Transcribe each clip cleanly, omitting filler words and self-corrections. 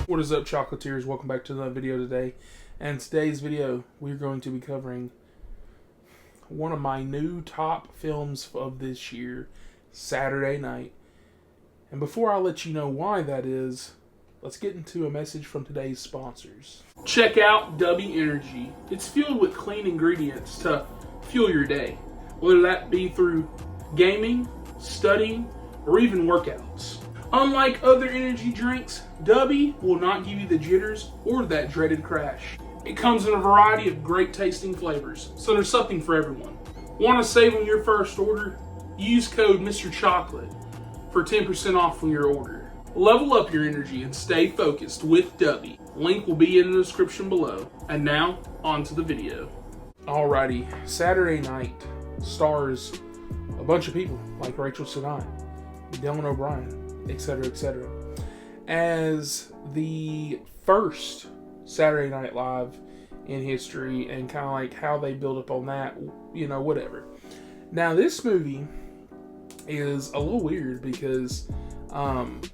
What is up, chocolatiers? Welcome back to another video today. And today's video, we're going to be covering one of my new top films of this year, Saturday Night. And before I let you know why that is, let's get into a message from today's sponsors. Check out W Energy. It's filled with clean ingredients to fuel your day, whether that be through gaming, studying, or even workouts. Unlike other energy drinks, W will not give you the jitters or that dreaded crash. It comes in a variety of great tasting flavors, so there's something for everyone. Want to save on your first order? Use code Mr. Chocolate for 10% off on your order. Level up your energy and stay focused with W. Link will be in the description below. And now, on to the video. Alrighty, Saturday Night stars a bunch of people like Rachel Sennott, Dylan O'Brien, etc., etc. as the first Saturday Night Live in history, and kind of like how they build up on that, you know, whatever. Now, this movie is a little weird because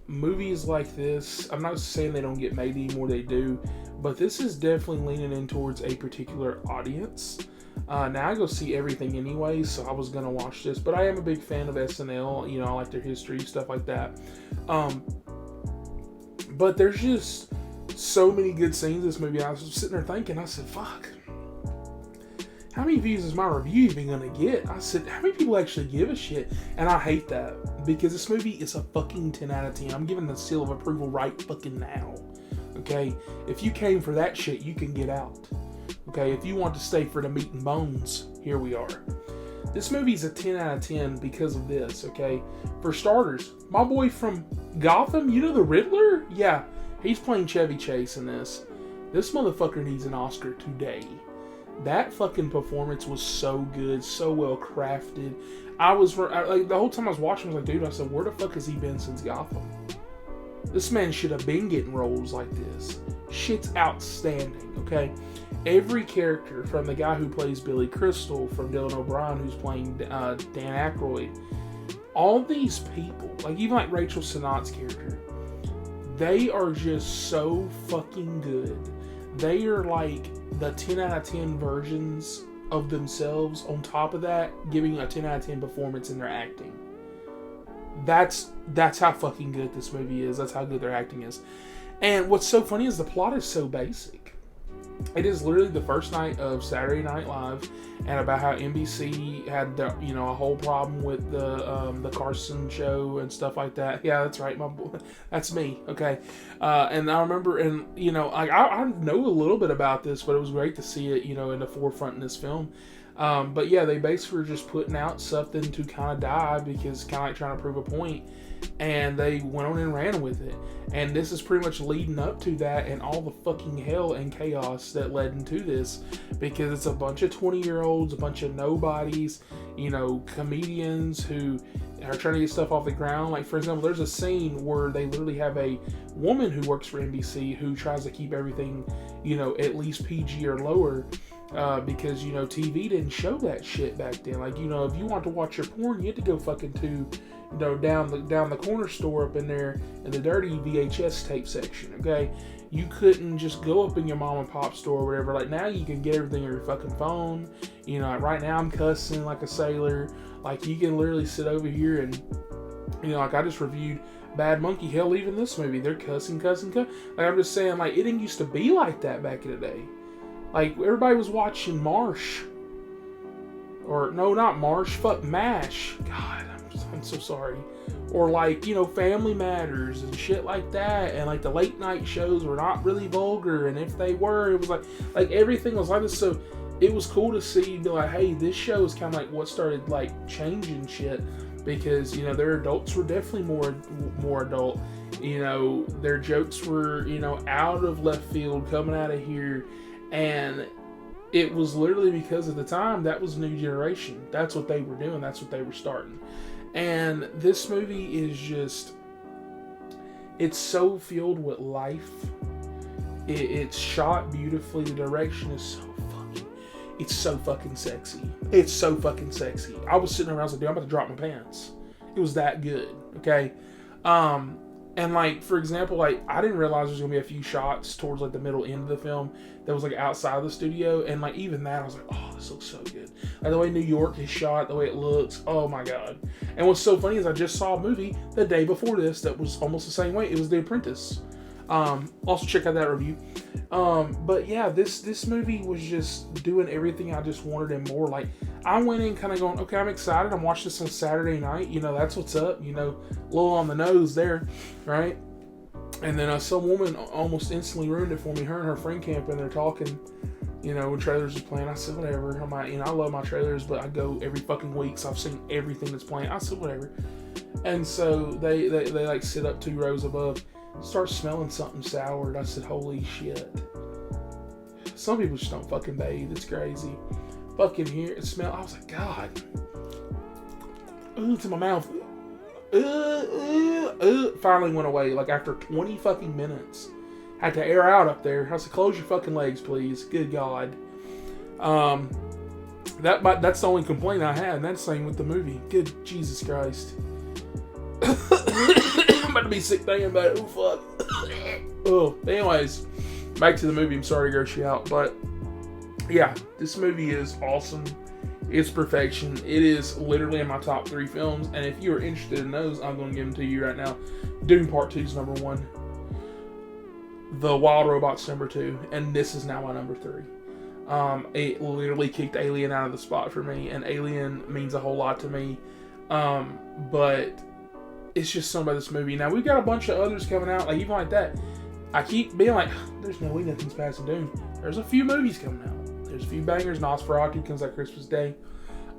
movies like this, I'm not saying they don't get made anymore, they do, but this is definitely leaning in towards a particular audience. Now, I go see everything anyway, so I was going to watch this, but I am a big fan of SNL, you know, I like their history, stuff like that. But there's just so many good scenes in this movie. I was sitting there thinking, I said, fuck, how many views is my review even going to get? I said, how many people actually give a shit? And I hate that, because this movie is a fucking 10 out of 10. I'm giving the seal of approval right fucking now. Okay? If you came for that shit, you can get out. Okay, if you want to stay for the meat and bones, here we are. This movie's a 10 out of 10 because of this, okay? For starters, my boy from Gotham, you know the Riddler? Yeah, he's playing Chevy Chase in this. This motherfucker needs an Oscar today. That fucking performance was so good, so well crafted. Like, the whole time I was watching, I was like, dude, I said, where the fuck has he been since Gotham? This man should have been getting roles like this. Shit's outstanding, okay? Every character, from the guy who plays Billy Crystal, from Dylan O'Brien, who's playing Dan Aykroyd, all these people, like even like Rachel Sennott's character, they are just so fucking good. They are like the 10 out of 10 versions of themselves, on top of that, giving a 10 out of 10 performance in their acting. That's how fucking good this movie is. That's how good their acting is. And what's so funny is the plot is so basic. It is literally the first night of Saturday Night Live, and about how NBC had a whole problem with the Carson show and stuff like that. Yeah, that's right, my boy. That's me. Okay, and I remember, and I know a little bit about this, but it was great to see it, in the forefront in this film. But yeah, they basically were just putting out something to kind of die, because kind of like trying to prove a point. And they went on and ran with it. And this is pretty much leading up to that, and all the fucking hell and chaos that led into this. Because it's a bunch of 20-year-olds, a bunch of nobodies, comedians who are trying to get stuff off the ground. Like, for example, there's a scene where they literally have a woman who works for NBC who tries to keep everything, at least PG or lower. Because, TV didn't show that shit back then. Like, if you want to watch your porn, you had to go fucking to, down the corner store up in there in the dirty VHS tape section, okay? You couldn't just go up in your mom and pop store or whatever. Like, now you can get everything on your fucking phone. Right now I'm cussing like a sailor. Like, you can literally sit over here and, like I just reviewed Bad Monkey. Hell, even this movie, they're cussing. Like, I'm just saying, like, it didn't used to be like that back in the day. Like, everybody was watching Marsh. Or, no, not Marsh. Fuck, MASH. God, I'm so sorry. Or, like, Family Matters and shit like that. And, like, the late night shows were not really vulgar. And if they were, it was like everything was like this. So, it was cool to see, be like, hey, this show is kind of like what started, like, changing shit. Because, their adults were definitely more adult. Their jokes were, out of left field, coming out of here. And it was literally because at the time, that was new generation. That's what they were doing. That's what they were starting. And this movie is just, it's so filled with life. It's shot beautifully. The direction is it's so fucking sexy. It's so fucking sexy. I was sitting around, I was like, dude, I'm about to drop my pants. It was that good. Okay. And like, for example, like I didn't realize there's gonna be a few shots towards like the middle end of the film that was like outside of the studio, and like even that I was like, oh, this looks so good. Like the way New York is shot, the way it looks, oh my god. And what's so funny is I just saw a movie the day before this that was almost the same way. It was The Apprentice. Also check out that review. But yeah, this movie was just doing everything I just wanted and more. Like I went in kind of going, okay, I'm excited. I'm watching this on Saturday night. You know, that's what's up. You know, a little on the nose there, right? And then some woman almost instantly ruined it for me. Her and her friend camping, they're talking. You know, when trailers is playing, I said whatever. I'm like, you know, I love my trailers, but I go every fucking week, so I've seen everything that's playing. I said whatever. And so they like sit up 2 rows above, start smelling something soured. I said, holy shit. Some people just don't fucking bathe. It's crazy. Fucking hear it smell. I was like, God. Ooh, to my mouth. Finally went away. Like after 20 fucking minutes. Had to air out up there. I said, close your fucking legs, please. Good God. That's the only complaint I had. And that's the same with the movie. Good Jesus Christ. I'm about to be sick thinking about it. Oh, fuck. Oh, anyways. Back to the movie. I'm sorry to gross you out. But, yeah. This movie is awesome. It's perfection. It is literally in my top 3 films. And if you are interested in those, I'm going to give them to you right now. Dune Part 2 is number 1. The Wild Robots number 2. And this is now my number 3. It literally kicked Alien out of the spot for me. And Alien means a whole lot to me. But it's just something about this movie. Now, we've got a bunch of others coming out. Like, even like that. I keep being like, there's no way nothing's passing Dune. There's a few movies coming out. There's a few bangers. Nosferatu comes out Christmas Day.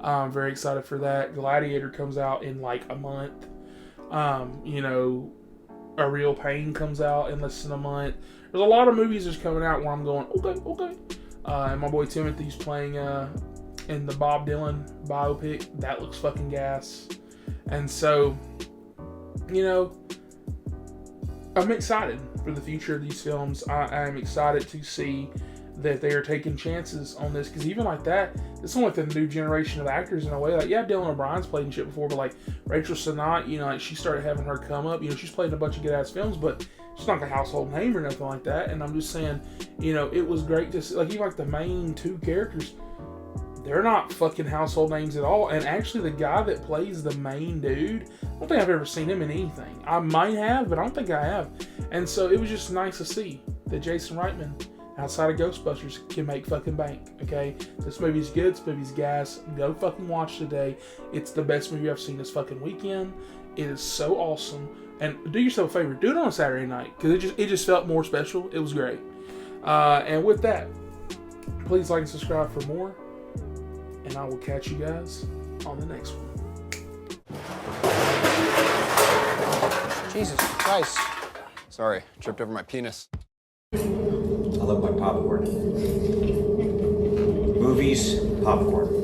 I'm very excited for that. Gladiator comes out in like a month. You know, A Real Pain comes out in less than a month. There's a lot of movies that's coming out where I'm going, okay. And my boy Timothy's playing in the Bob Dylan biopic. That looks fucking gas. And so, you know, I'm excited for the future of these films. I am excited to see that they are taking chances on this, because even like that, it's not like the new generation of actors in a way. Like, yeah, Dylan O'Brien's played in shit before, but like Rachel Sennott, you know, like she started having her come up. You know, she's played in a bunch of good ass films, but she's not a household name or nothing like that. And I'm just saying, you know, it was great to see, like, even like the main 2 characters, they're not fucking household names at all. And actually, the guy that plays the main dude, I don't think I've ever seen him in anything. I might have, but I don't think I have. And so it was just nice to see that Jason Reitman, outside of Ghostbusters, can make fucking bank, okay? This movie's good. This movie's gas. Go fucking watch today. It's the best movie I've seen this fucking weekend. It is so awesome. And do yourself a favor. Do it on a Saturday night, because it just felt more special. It was great. And with that, please like and subscribe for more. And I will catch you guys on the next one. Jesus Christ. Sorry, tripped over my penis. I love my popcorn. Movies, popcorn.